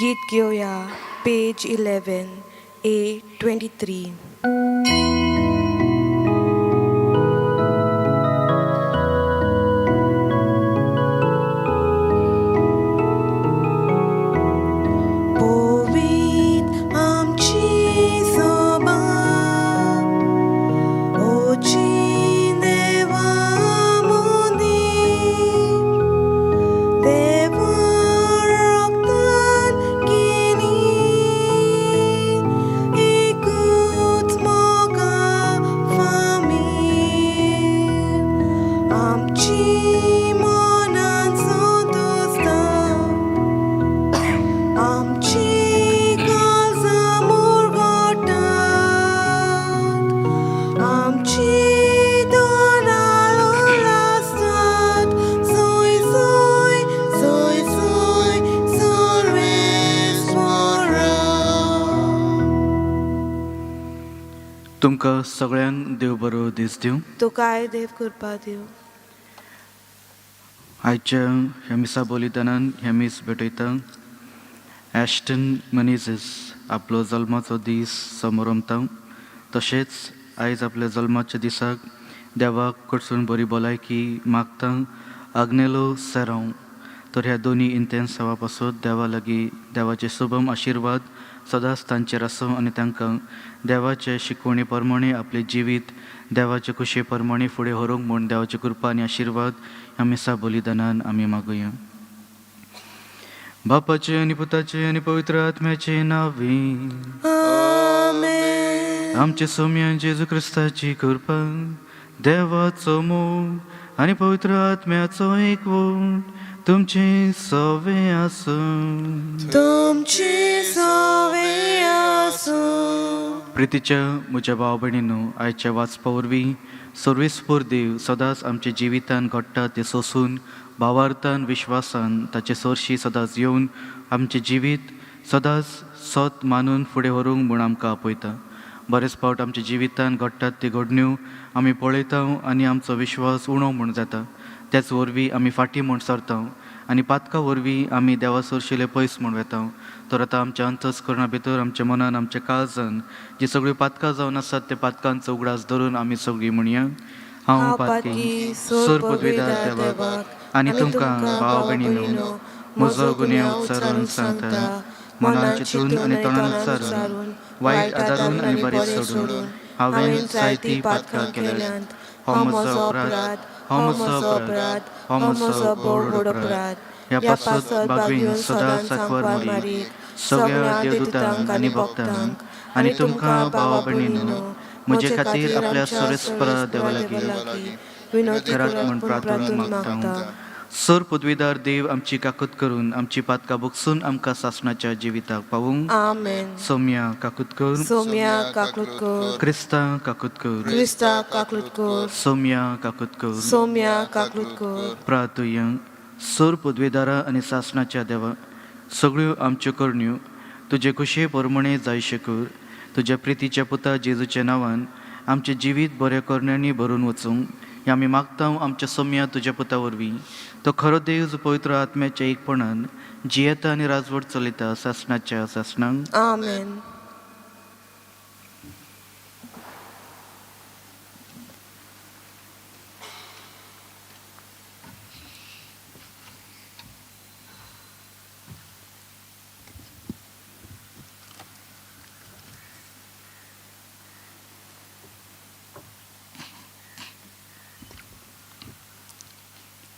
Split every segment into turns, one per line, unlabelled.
गीत घेऊया page 11 A23.
तुमकां सगळ्यांक देव बरो दीस दिवं.
तुकाय देव कृपा दिवं.
आयच्या ह्या मिसा बलिदानान ह्या मीस भेटयता ॲस्टन मनीझीस आपलो जल्माचो दीस समारंभता. तशेंच आयज आपल्या जल्माच्या दिसाक देवाक कडसून बरी भलायकी मागता. आग्नेलो सेरांव तर ह्या दोनी इंतेन सेवा पासत देवा लागीं देवाचे शुभम आशिर्वाद सदांच तांचेर आसूं आनी तांकां देवाचे शिकवणी प्रमाणे आपले जिवीत देवाचे खुशे प्रमाणे फुडें व्हरूंक म्हूण देवाची कृपा आनी आशिर्वाद ह्या मिसा बलिदानान आमी मागुया. बापाचे आनी पुताचे आनी पवित्र आत्म्याचे नांवी आमचे सौम्य जेजू क्रिस्ताची कृपा देवाचो मोग आनी पवित्र आत्म्याचो एकवट तुमचे सवे आसूं.
तुमचे सवे आसूं.
प्रितीच्या म्हज्या भाव भयणींनो, आयच्या वाचपा वरवीं सर्वेस्पोर देव सदांच आमच्या जिवितान घडटा ते सोसून भावार्थान विश्वासान ताचे सरशी सदांच येवन आमचें जिवीत सदांच सत मानून फुडें व्हरूंक म्हूण आमकां आपयता. बरेच फावट आमच्या जिवितान घडटात त्यो घडण्यो आमी पळयता आनी आमचो विश्वास उणो म्हूण जाता. त्याच वरवीं आमी फाटीं म्हूण सरता आनी पातका वरवीं आमी देवा सरशिले पयस म्हूण वेता. तर आतां आमच्या अंतस्करणा भितर आमच्या मनान आमच्या काळजान जी सगळीं पातकां जावन आसात त्या पातकांचो उगडास धरून आमी सगळीं म्हणया, हांव पातकी सोर पदवीदार देवाक आनी तुमकां भाव भयणींनो म्हजो गुन्यांव उच्चारून सांगता. मनान चिंतून आनी तोंडान उच्चारून वायट आदारून आनी बरें सोडून हांवें जायतीं पातकां केल्यात. हो म्हजो अपराध, हो म्हजो अपराध, हो म्हजो व्हड अपराध. ह्या पासत बागवीन सदांच सांकवार मारीक सगळ्या देवदूतांक आनी भक्तांक आनी तुमकां भावा भयणींनो म्हजे खातीर आपल्या सर्वेस्परा देवा लागीं
विनोदी
करात
करात
म्हूण
म्हूण
प्रार्थना
मागता.
मागता. सर पदवीदार देव आमची काकूत करून आमची पातकां भोगसून आमकां सासणाच्या जिविताक पावूंक.
आमेन.
सौम्या काकूत कर,
सौम्या काकूत कर,
क्रिस्तां काकूत कर,
क्रिस्ता काकूत कर,
सौम्या काकूत कर.
सौम्या काकूत कर.
प्रार्थुया. सर पदवीदारा आनी सासणाच्या देवा, सगळ्यो आमच्यो करण्यो तुजे कुशे परमणे जायशे कर. तुज्या प्रितीच्या पुता जेजूच्या नांवान आमचें जिवीत बऱ्या करण्यांनी भरून वचूंक हें आमी मागता आमच्या सौम्या तुज्या पुता वरवीं. तो खरो देव जो पवित्र आत्म्याच्या एकपणान जियेता आनी राजवट चलयता सासणाच्या सासणांक.
आमेन.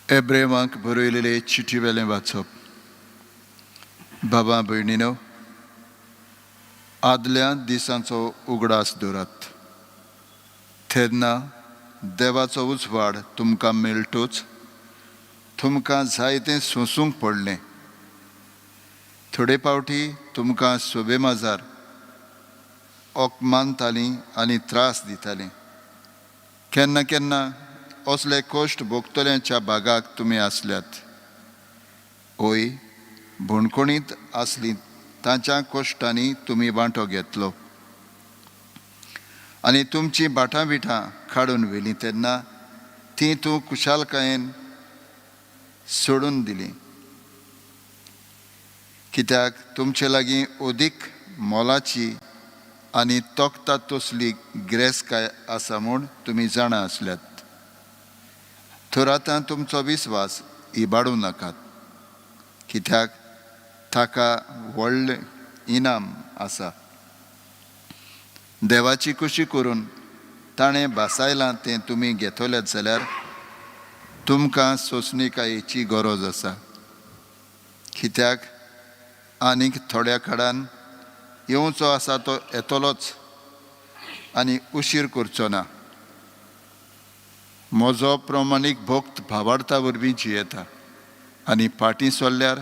एब्रेमांक बरयलेले चिटी वेलें वाचप. बाबा भयणीनो, आदल्या दिसांचो उगडास दवरात. तेन्ना देवाचो उजवाड तुमकां मेळटोच तुमकां जायतें सोंसूंक पडलें. थोडे फावटी तुमकां सोबे माजार ओकमानतालीं आनी त्रास दितालीं. केन्ना केन्ना असले कश्ट भोगतल्यांच्या भागाक तुमी आसल्यात. ओय, भोणकोणीत आसलीं तांच्या कश्टांनी तुमी वांटो घेतलो आनी तुमचीं बाटां बिटां काडून व्हेलीं तेन्ना तीं तूं कुशालकायेन सोडून दिलीं. कित्याक तुमचे लागीं ओदीक मोलाची आनी तोखता तसली गिरेस्तकाय आसा म्हूण तुमी जाणा आसल्यात. तर आतां तुमचो विस्वास इबाडूं नाकात, कित्याक ताका व्हडलें इनाम आसा. देवाची कुशी करून ताणें बासायलां तें तुमी घेतल्यात जाल्यार तुमकां सोंसणीकायेची गरज आसा. कित्याक आनीक थोड्या काळान येवचो आसा तो येतलोच आनी उशीर करचो ना. म्हजो प्रमाणीक भक्त भावार्था वरवीं जियेता आनी फाटीं सरल्यार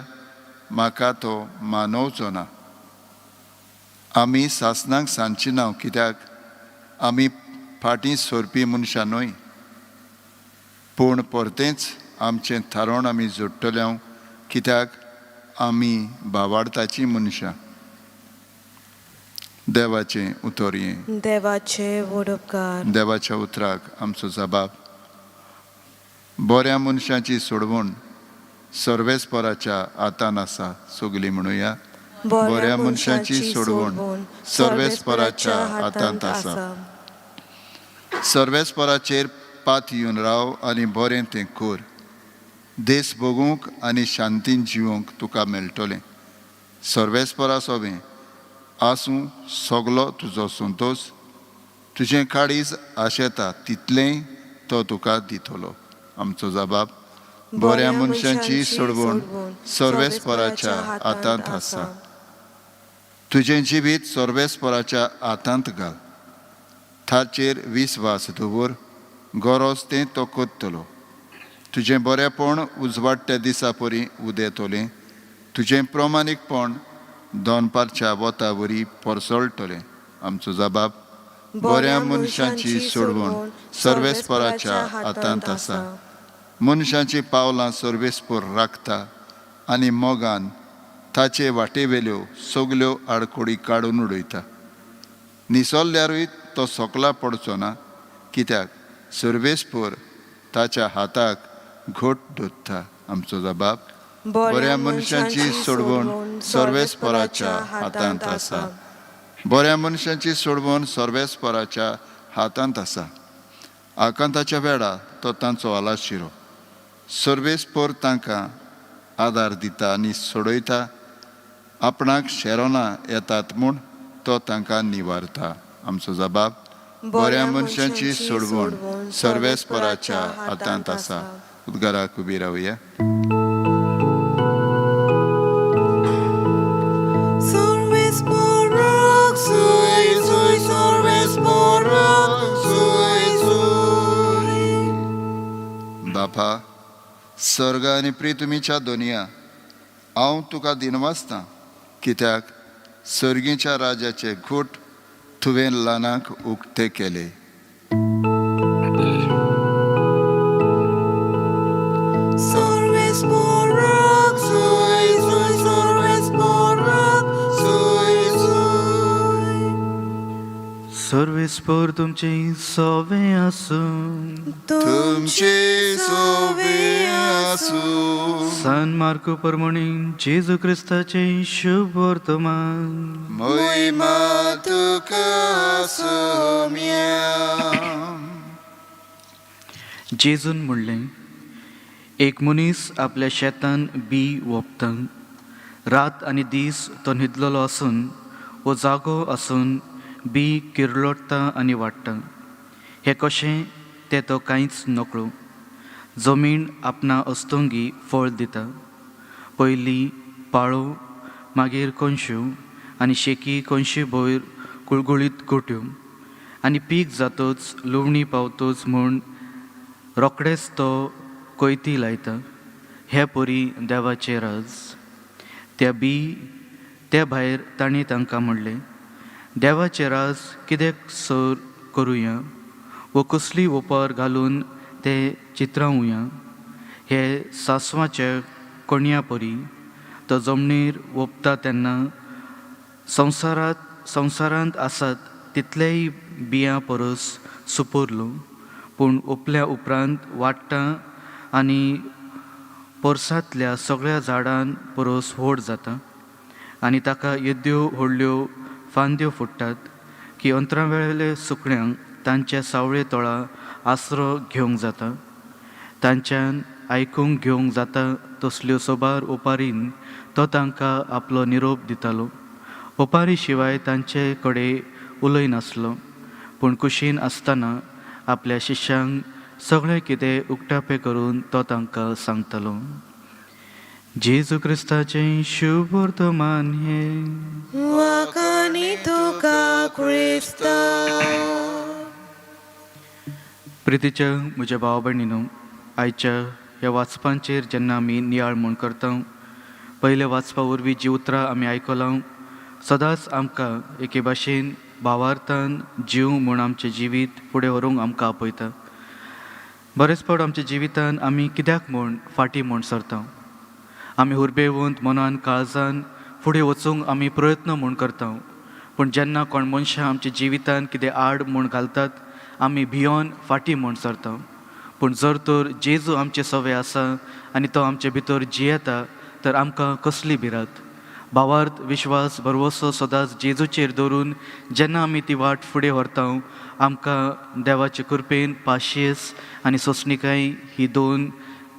म्हाका तो मानवचो ना. आमी सासणांक सांगची ना, कित्याक आमी फाटीं सरपी मनशां न्हय, पूण परतेंच आमचें थारोन आमी जोडटले, कित्याक आमी भावार्थाचीं मनशां. देवाचें उतर हें.
देवाचे व्हड उपकार.
देवाच्या उतराक आमचो जबाब. बऱ्या मनशाची सोडवण सर्वेस्पराच्या हातान आसा. सगळीं म्हणुया, बऱ्या मनशाची सोडवण सर्वेस्पराच्या हातांत आसा. सर्वेस्पराचेर पात येवन राव आनी बरें तें कर. देस भोगूंक आनी शांतीन जिवंक तुका मेळटलें. सर्वेस्परा सोबें आसूं सगलो तुजो संतोश. तुजें काळीज आशेता तितलें तो तुका दितलो. आमचो जबाब. बऱ्या मनशांची सोडवण सर्वेस्पराच्या हातांत आसा. तुजें जिवीत सर्वेस्पराच्या हातांत घाल. ताचेर विस्वास दवर. गरज तें तो करतलो. तुजें बरेंपण उजवाडट्या दिसा परी उदेतलें. तुजें प्रमाणीकपण दोनपारच्या वता वरी परसळटलें. आमचो जबाब बऱ्या मनशांची सोडवण सर्वेस्पराच्या हातांत आसा. मनशांची पावलां सर्वेस्पर राखता आनी मोगान ताचे वाटेवेल्यो सगल्यो आडकोडी काडून उडयता. निसोल्ल्यारूय तो सोकला पडचो ना, कित्याक सर्वेस्पर ताच्या हाताक घोट धरता. आमचो जबाब बऱ्या मनशांची सोडवण सर्वेस्पराच्या हातांत आसा. बऱ्या मनशांची सोडवण सर्वेस्पराच्या हातांत आसा. आकांताच्या वेळा तो तांचो आलाशिरो. सर्वेस्पर तांकां आदार दिता आनी सोडयता. आपणाक शेरोना येतात म्हूण तो तांकां निवारता. आमचो जबाब बऱ्या मनशांची सोडवण सर्वेस्पराच्या हातांत आसा. उद्गाराक उबी रावया. बापा, स्वर्ग आनी प्रितुमीच्या दोनया, हांव तुका दिनवासतां, कित्याक सर्गीच्या राजाचे घोट तुवें ल्हानाक उक्ते केले.
सर्वेस्पर तुमचे सवे आसूं.
तुमचे सोबे आसूं.
सान मार्को प्रमाणे जेजू क्रिस्ताचे शुभ वर्तमान.
महिमा तुका सोम्या.
जेजून म्हणलें, एक मनीस आपल्या शेतान बी वोपता. रात आनी दीस तो न्हिदलेलो आसून वो जागो आसून बी किरलोडटा आनी वाडटा. हें कशें तें तो कांयच नकळो. जमीन आपणा अस्तोंगी फळ दिता. पयलीं पाळो, मागीर कोनश्यो आनी शेकी कोनशे भयर कुळगुळीत गोट्यो. आनी पीक जातच लुवणी पावतच म्हूण रोकडेच तो कोयती लायता. हे परी देवाचें राज. त्या भायर तांणी तांकां म्हणलें, देवाचें राज कितें सर करुया वो कसली ओपार घालून तें चित्रावया. हे सासवाच्या कोणया परी तो जमनीर ओपता तेन्ना संवसारांत आसात तितलेय बियां परस सुपुरलो, पूण ओपल्या उपरांत वाडटा आनी पोरसांतल्या सगळ्या झाडां परस व्हड जाता. आनी ताका येद्यो व्हडल्यो फांद्यो फुट्टात की अंतरावेले सुकण्यांक तांच्या सावळे तोळा आसरो घेवंक जाता. तांच्यान आयकूंक घेवंक जाता तसल्यो सोबार ओपारीन तो तांकां आपलो निरोप दितालो. ओपारी शिवाय तांचे कडेन उलय नासलो, पूण कुशीन आसतना आपल्या शिश्यांक सगळें कितें उक्तापे करून तो तांकां सांगतालो. जेजू क्रिस्ताचें शुभ वर्तमान हें.
वाकानी तुका क्रिस्ता.
प्रितीच्या म्हज्या भाव भयणीनो, आयच्या ह्या वाचपांचेर जेन्ना आमी नियाळ म्हूण करता, पयले वाचपा वरवीं जीं उतरां आमी आयकलां, सदांच आमकां एके भाशेन भावार्थान जीव म्हूण आमचें जिवीत फुडें व्हरूंक आमकां आपयता. बरेच फावट आमच्या जिवितान आमी कित्याक म्हूण फाटीं म्हूण सरता. आमी हुरबेवंत मनान काळजान फुडें वचूंक आमी प्रयत्न म्हूण करता, पूण जेन्ना कोण मनशां आमच्या जिवितान कितें आड म्हूण घालतात आमी भियोन फाटीं म्हूण सरता. पूण जर तर जेजू आमचे सवे आसा आनी तो आमचे भितर जियेता तर आमकां कसली भिरांत. भावार्थ विश्वास भरवोसो सदांच जेजूचेर दवरून जेन्ना आमी ती वाट फुडें व्हरता, आमकां देवाचे कृपेन पाशियेंस आनी सोंसणीकाय ही दोन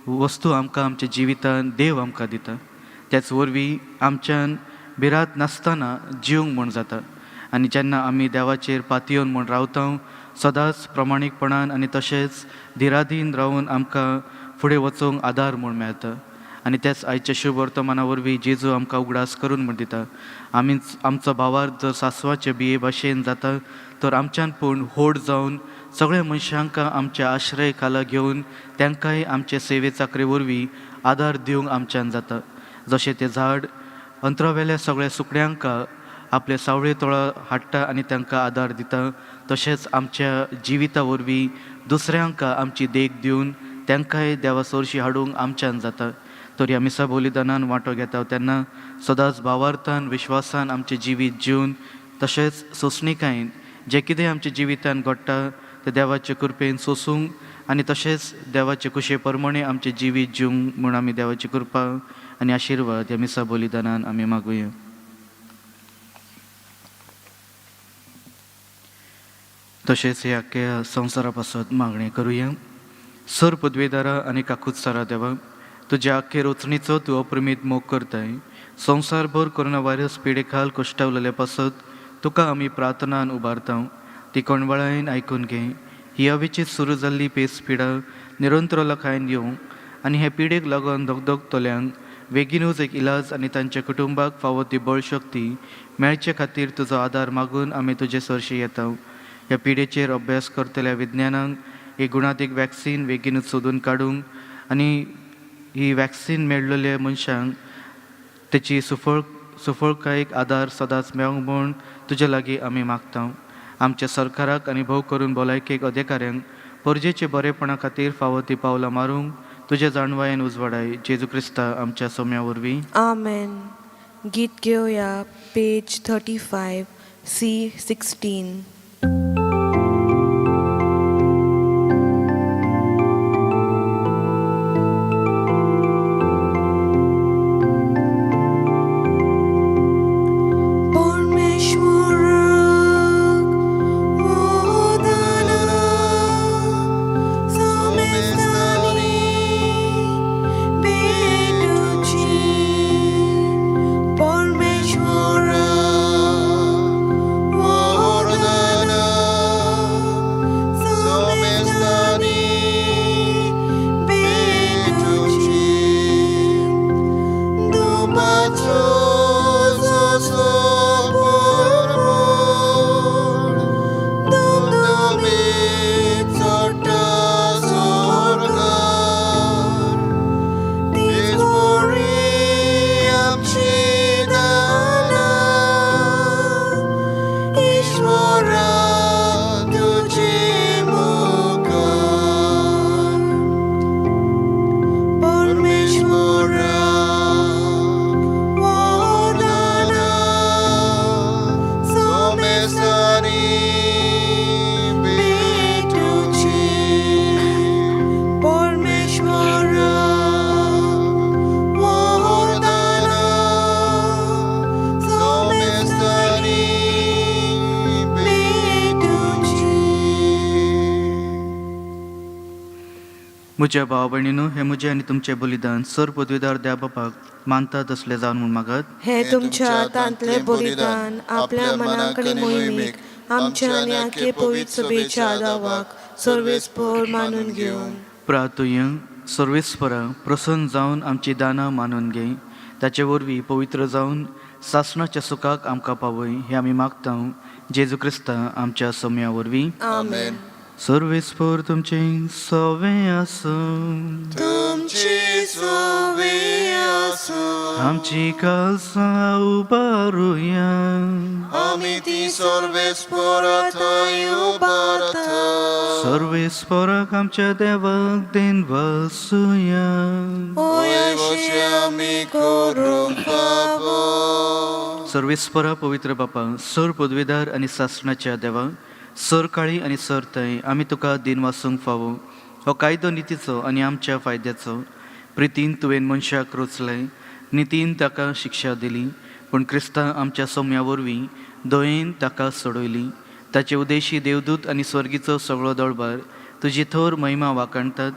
वस्तू आमकां आमच्या जिवितान देव आमकां दिता. त्याच वरवीं आमच्यान भिरांत नासतना जिवंक म्हूण जाता. आनी जेन्ना आमी देवाचेर पातयेवन म्हूण रावता, सदांच प्रमाणीकपणान आनी तशेंच धिराधीन रावन आमकां फुडें वचूंक आदार म्हूण मेळटा. आनी तेच आयच्या शुभ वर्तमाना वरवीं जेजू आमकां उगडास करून म्हूण दिता. आमचो भावार्थ जर सासवाचे बिये भाशेन जाता तर आमच्यान पूण व्हड जावन सगळ्या मनशांकां आमच्या आश्रय खाला घेवन तांकांय आमचे सेवे चाकरे वरवीं आदार दिवंक आमच्यान जाता. जशें तें झाड अंतरावेल्या सगळ्या सुकण्यांक आपले सावळे तोळा हाडटा आनी तांकां आदार दिता, तशेंच आमच्या जिविता वरवीं दुसऱ्यांक आमची देख दिवन तांकांय देवा सोरशी हाडूंक आमच्यान जाता. तर ह्या मिसा बलिदानान वांटो घेता तेन्ना सदांच भावार्थान विश्वासान आमचें जिवीत जिवन तशेंच सोंसणिकायेन जें कितें आमच्या जिवितान घडटा तें देवाचे कृपेन सोसूंक आनी तशेंच देवाचे कुशे प्रमाणे आमचें जिवीत जिवंक म्हूण आमी देवाची कृपा आनी आशिर्वाद ह्या मिसा बलिदानान आमी मागुया. तशेंच ह्या आख्या संवसारा पासत मागणी करुया. सर पदवेदारा आनी काकुत्सारा देवा, तुज्या आख्खे रचणीचो तूं अप्रमीत मोग करताय. संवसारभर कोरोना व्हायरस पिडे खाल कश्टावलेले पासत तुका आमी प्रार्थनान उबारता. ती कोणवळायन आयकून घे. ही अविचीत सुरू जाल्ली पेस पिडा निरंतर लोकांक येवं आनी हे पिडेक लागून धगधगतल्यांक बेगीनूच एक इलाज आनी तांच्या कुटुंबाक फावो ती बळ शक्ती मेळचे खातीर तुजो आदार मागून आमी तुजे सरशी येता. ह्या पिडेचेर अभ्यास करतल्या विज्ञानांक एक गुणातीक वॅक्सीन बेगीनूच सोदून काडूंक आनी ही वॅक्सीन मेळिल्ल्या मनशांक तेची सुफळकायेक आदार सदांच मेळोंक म्हूण तुजे लागीं आमी मागता. आमच्या सरकाराक आनी भोव करून भलायकेक अधिकाऱ्यांक परजेचे बरेपणा खातीर फावो ती पावलां मारूंक तुज्या जाणवायेन उजवाडाय. जेजू क्रिस्ता आमच्या सोम्या वरवीं.
आमेन. गीत घेवया पेज 35 C16.
म्हज्या भाव भयणीनो, हे म्हजें आनी तुमचें बलिदान सर पदवीदार द्या बापाक मानतात तसलें जावन म्हूण मागत.
हे तुमच्या हातांतले बलिदान आपल्या मनाक आनी मोहिमेक आमच्या आनी आख्खे पवित्र सभेच्या आदावाक सर्वेस्पर मानून घेवन
प्रार्थुया. सर्वेस्परा प्रसन्न जावन आमची दानां मानून घे. ताचे वरवीं पवित्र जावन सासणाच्या सुखाक आमकां पावय हें आमी मागता. जेजू क्रिस्ता आमच्या सोम्या वरवीं.
आमेन.
सर्वेस्पर तुमचे सवे आसूं,
तुमची सवे आसूं,
आमची काळजां उबारुया.
आमी ती सर्वेस्परा थंय उबारता.
सर्वेस्पराक आमच्या देवाक देन वासुया.
ओय अशें आमी करूंक पावो.
सर्वेस्परा पवित्र बापा, सर पदवीदार आनी सासणाच्या देवा, सर काळी आनी सर थंय आमी तुका दिन वासूंक फावो. हो कायदो नितीचो आनी आमच्या फायद्याचो. प्रितीन तुवें मनशाक रोचलय, नितीन ताका शिक्षा दिली, पूण क्रिस्ता आमच्या सोम्या वरवीं दयेन ताका सोडयली. ताचे उदेशी देवदूत आनी स्वर्गीचो सगळो दळबार तुजी थोर महिमा वाकणटात.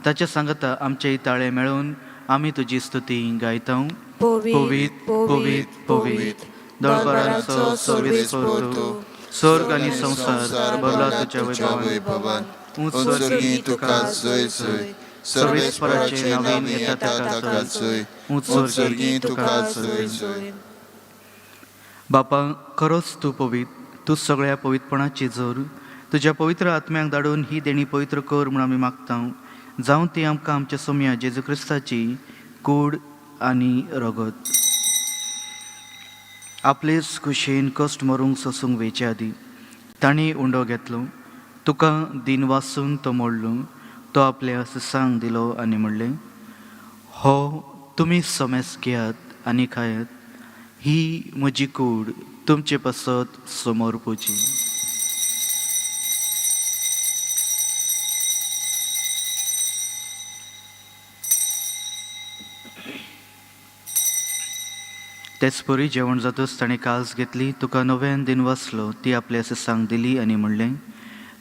ताच्या सांगता आमचेय ताळे मेळोवन आमी तुजी स्तुती गायता.
पवित
पवित पवित दळबाराचो सर्वेस्पर तूं, स्वर्ग आनी संसार भरला तुज्या वैभवान.
उत्सर्गी तुका जय जय. सर्वेस्पराचे नावीन येता ताका जय. उत्सर्गी तुका जय जय.
बापा, खरोच तूं पवित, तूं सगळ्या पवित्रपणाची जोर. तुज्या पवित्र आत्म्याक धाडून ही देणी पवित्र कर म्हूण आमी मागता. जावं ती आमकां आमच्या सोम्या जेजू क्रिस्ताची कूड आनी रगत. आपलेच कुशेन कश्ट मरूंक सोसूंक वेचे आदी तांणी उंडो घेतलो. तुका दिन वासून तो मोडलो. तो आपल्या सिसांक दिलो आनी म्हणलें, हो तुमी समेस घेयात आनी खायात. ही म्हजी कूड तुमचे पासत समोर पोची. तेच परी जेवण जातच ताणें काल्स घेतली. तुका नव्यान दिन वाचलो. ती आपल्या सिसांक दिली आनी म्हणलें,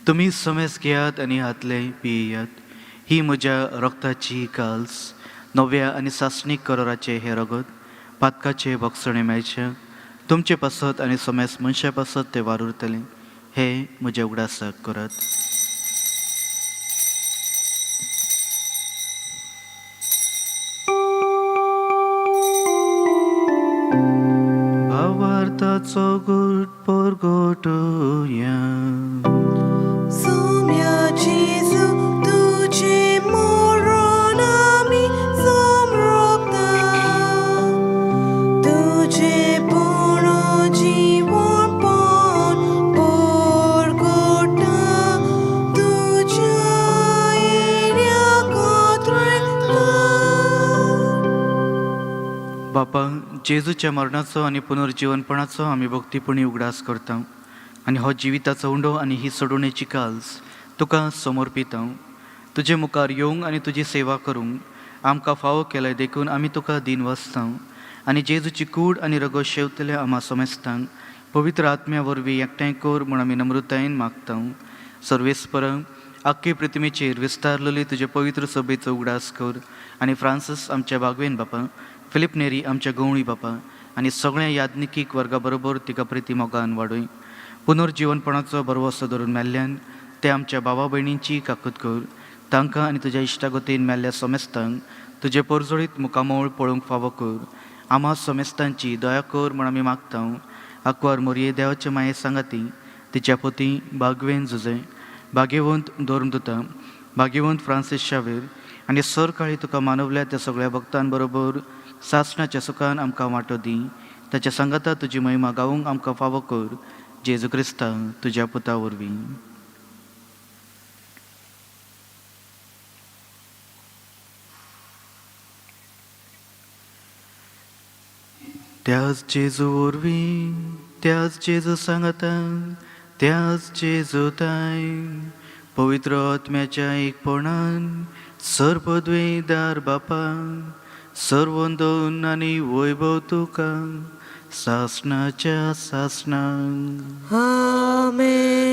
तुमी समेस घेयात आनी हातले पियेयात. ही म्हज्या रक्ताची काल्स, नव्या आनी सासणीक कलराचे हे रगत, पातकाचे भक्षणे मेळचे तुमचे पासत आनी समेस मनशा पासत ते वारुरतले. हे म्हज्या उगडासाक करात. भावार्थाचो घोट परगटुया.
सोम्या जेजू तुझे मरण आमी समरपता. तुझे पूर्ण जीवनपण परगटा. तुझ्या येण्याक रक्ता.
बापा, जेजूच्या मरणाचो आनी पुनर्जीवनपणाचो आमी भक्तीपणी उगडास करता आनी हो जिविताचो उंडो आनी ही सोडुणेची काल्स तुका समर्पिता. तुजे मुखार येवंक आनी तुजी सेवा करूंक आमकां फावो केल्याय देखून आमी तुका दिन वाचता आनी जेजूची कूड आनी रगत शेवतल्या आम्हा समेस्तांक पवित्र आत्म्या वरवीं एकठांय कर म्हूण आमी नम्रतायेन मागता. सर्वेस्पर, आख्खे पृथ्वीचेर विस्तारलेली तुजे पवित्र सभेचो उगडास कर आनी फ्रांसीस आमच्या बागवेन बापा, फिलिप नेरी आमच्या गवळी बापा आनी सगळ्या याज्ञिकीक वर्गा बरोबर तिका प्रिती मोगान वाडय. पुनर्जीवनपणाचो बरवसो धरून मेल्ल्यान ते आमच्या भावा भयणींची काकूत कर. तांकां आनी तुज्या इश्टागतीन मेल्ल्या समेस्तांक तुजे परजोळीत मुखामोळ पळोवंक फावो कर. आम्हा समेस्तांची दया कर म्हूण आमी मागता. आंकवार मोरये देवाचे माये सांगाती, तिच्या पती बागवेन झुजे, भाग्यवंत धोर्मदुता, भाग्यवंत फ्रांसीस शावेर आनी सर काळी तुका मानवल्या त्या सगळ्या भक्तां बरोबर सासणाच्या सुखान आमकां वांटो दी. ताच्या सांगाता तुजी महिमा गावूंक आमकां फावो कर. जेजू क्रिस्ता तुज्या पुता वरवीं. त्याच जेजू वरवीं, त्याच जेजू सांगाता, त्याच जेजू ताय, पवित्र आत्म्याच्या एकपणान सर्पद्वेदार बापा, सर्वोंदोन आनी वैभव तुका सासणाच्या सासणांक.
आमेन.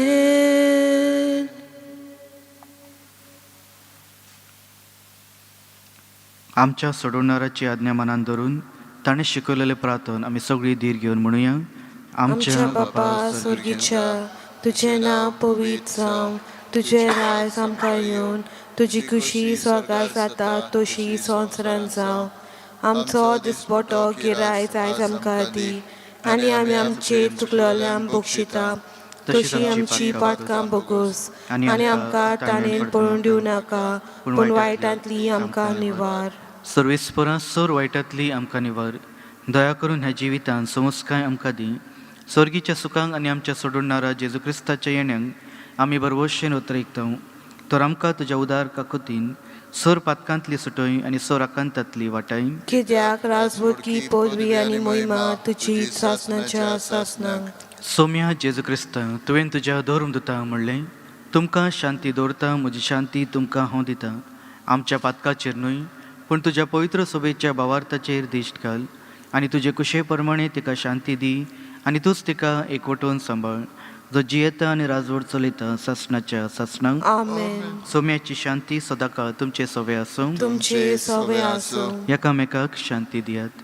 आमच्या सोडवणाराची आज्ञा मनान धरून ताणें शिकवलेले प्रार्थन आमी सगळीं धीर घेवन म्हणुया.
आमच्या बापा स्वर्गीच्या, तुझें नांव पवित्र जावं. तुझें राज आमकां येवन, तुजी खुशी स्वर्गात जाता तशी संवसारांत जावं. आमचो दिसपटो गिरायक आयज आमकां दी आनी आमी आमचे चुकलेल्यांक बक्षिता तशी आमची पातकां बोगूस आनी आमकां ताणेन पळोवन दिवं नाका, पूण वायटांतली आमकां निवार.
सर्वेस्परां सर वायटांतली आमकां निवार. दया करून ह्या जिवितांत संस्काय आमकां दी. स्वर्गीच्या सुखांक आनी आमच्या सोडूणारा जेजू क्रिस्ताच्या येण्याक आमी बरवशेन उतरयता. तर आमकां तुज्या उदार काकुतीन सर पातकांतली सुटय आनी सर आकांतांतली वाटाय.
कित्याक राजवटी पदवी आनी महिमा तुजी सासणाच्या सासणांक.
सोम्या जेजू क्रिस्ता, तुवें तुज्या धर्मदुतांक म्हणलें, तुमकां शांती दवरता, म्हजी शांती तुमकां हांव दिता. आमच्या पातकाचेर न्हय पूण तुज्या पवित्र सभेच्या भावार्थाचेर दिश्ट घाल आनी तुजे कुशे प्रमाणे तिका शांती दी आनी तूंच तिका एकवटून सांबाळ, जो जियेता आनी राजवट चलयता सासणाच्या सासणांक.
आमेन.
सोम्याची शांती सदांकाळ तुमचे सवे आसूं.
तुमचे सवे आसूं.
एकामेकाक शांती दियात.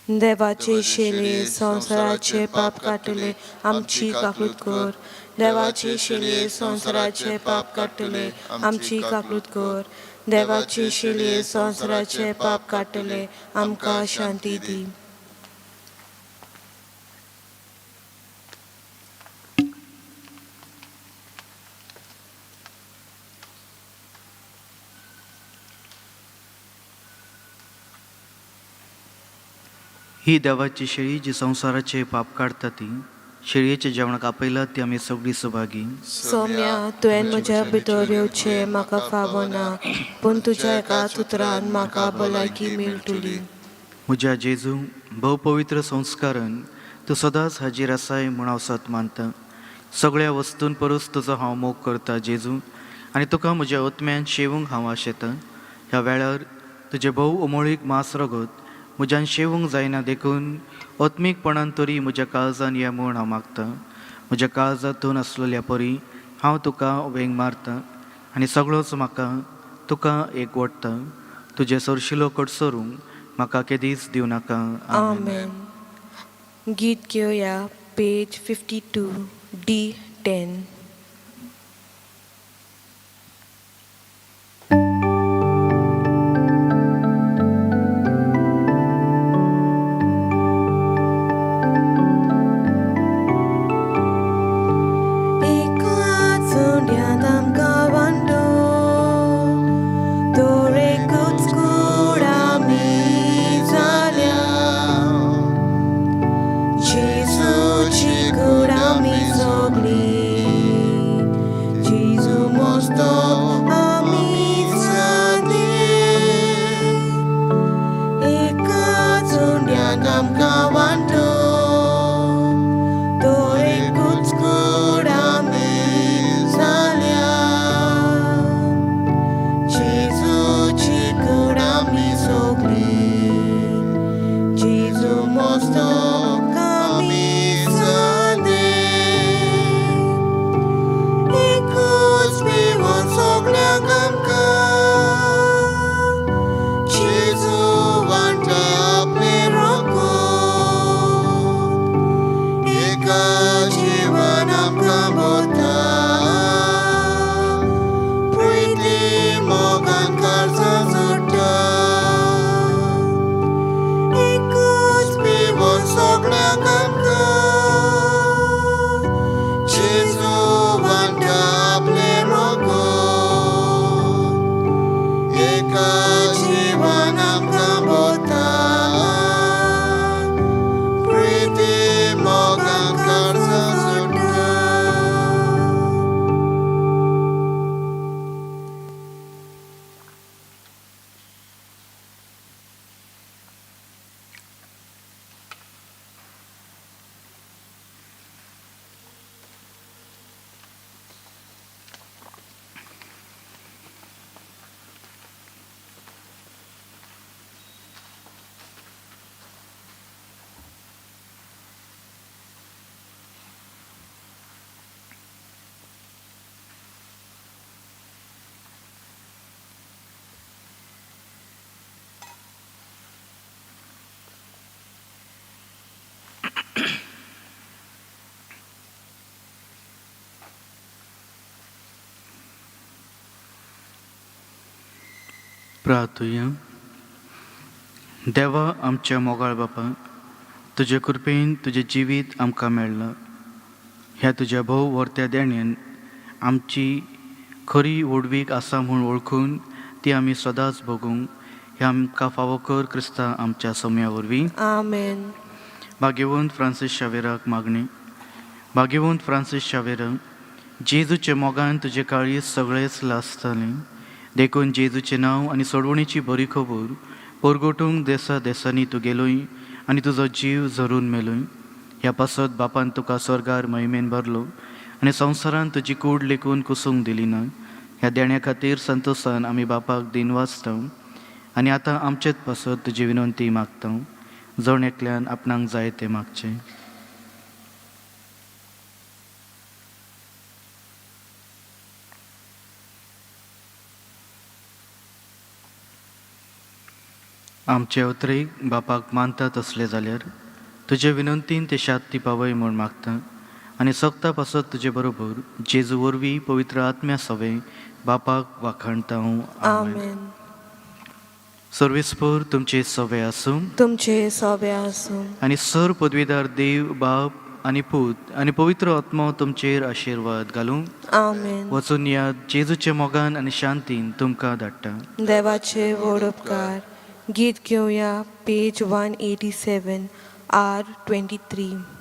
देवाचे शेले संवसाराचे पाप काटले आमची काकूत कर. देवाचे शेले संवसाराचे पाप काटले आमची काकूत कर. देवाचे शेले संवसाराचे पाप काटले आमकां शांती दी.
ही देवाची शेळी जी संसाराचे पाप काढता ती शेळयेच्या जेवणाक आपयला ती आमी सगळी सुभागी.
सौम्या तुवें म्हज्या भितर येवचें म्हाका फावना, पूण तुज्या एकाच उतरान म्हाका भलायकी मेळटली.
म्हज्या जेजू भोव पवित्र संस्कारान तूं सदांच हाजीर आसाय म्हूण हांव सत मानता. सगळ्या वस्तून परस तुजो हांव मोग करता जेजू, आनी तुका म्हज्या आत्म्यान शेवूंक हांव आशेता. ह्या वेळार तुजे भोव अमोळीक मास रगत म्हज्यान शेवूंक जायना देखून आत्मीकपणान तरी म्हज्या काळजान ये म्हूण हांव मागता. म्हज्या काळजांतून आसलेल्या परी हांव तुका वेंग मारता आनी सगळोच म्हाका तुका एक वडटा. तुजे सरशिलो कडसरूंक म्हाका केदीच दिवं नाका.
आमेन. गीत घेवया पेज 52 D10.
प्रार्थुया. देवा आमच्या मोगाळ बापा, तुजे कृपेन तुजें जिवीत आमकां मेळ्ळां. ह्या तुज्या भोव व्हरत्या देण्यान आमची खरी ओडवीक आसा म्हूण वळखून ती आमी सदांच भोगूंक हें आमकां फावो कर क्रिस्ता आमच्या सौम्या वरवीं.
आमेन.
भाग्यवंत फ्रांसीस शावेराक मागणी. भाग्यवंत फ्रांसीस शावेरा, जेजूचे मोगान तुजे काळीज सगळेच लासतालें देखून जेजूचें नांव आनी सोडवणेची बरी खबर परगोटूंक देसा देसांनी तूं गेलोय आनी तुजो जीव झरून मेलोय. ह्या पासत बापान तुका स्वर्गार महिमेन भरलो आनी संवसारान तुजी कूड लेखून कुसूंक दिली ना. ह्या देण्या खातीर संतोशान आमी बापाक दिन वाचता आनी आतां आमचेच पासत तुजी विनंती मागता. जण एकल्यान आपणाक जाय तें मागचें. आमचे अवतरेक बापाक मानतात असले जाल्यार तुजे विनंतीन ते शांती पावय म्हूण मागता आनी सप्ता पासत तुजे बरोबर जेजू वरवीं पवित्र आत्म्या सवे बापाक वाखाणता.
आमेन.
सर्वेस्पर तुमचे सवे आसूं.
तुमचे सोबे आसूं.
आनी सर पदवीदार देव बाप आनी पूत आनी पवित्र आत्मा तुमचेर आशिर्वाद घालूं.
आमेन.
वचून या जेजूचे मोगान आनी शांतीन तुमकां धाडटा.
देवाचे व्हड उपकार गीत घेऊया पेज 187 R23.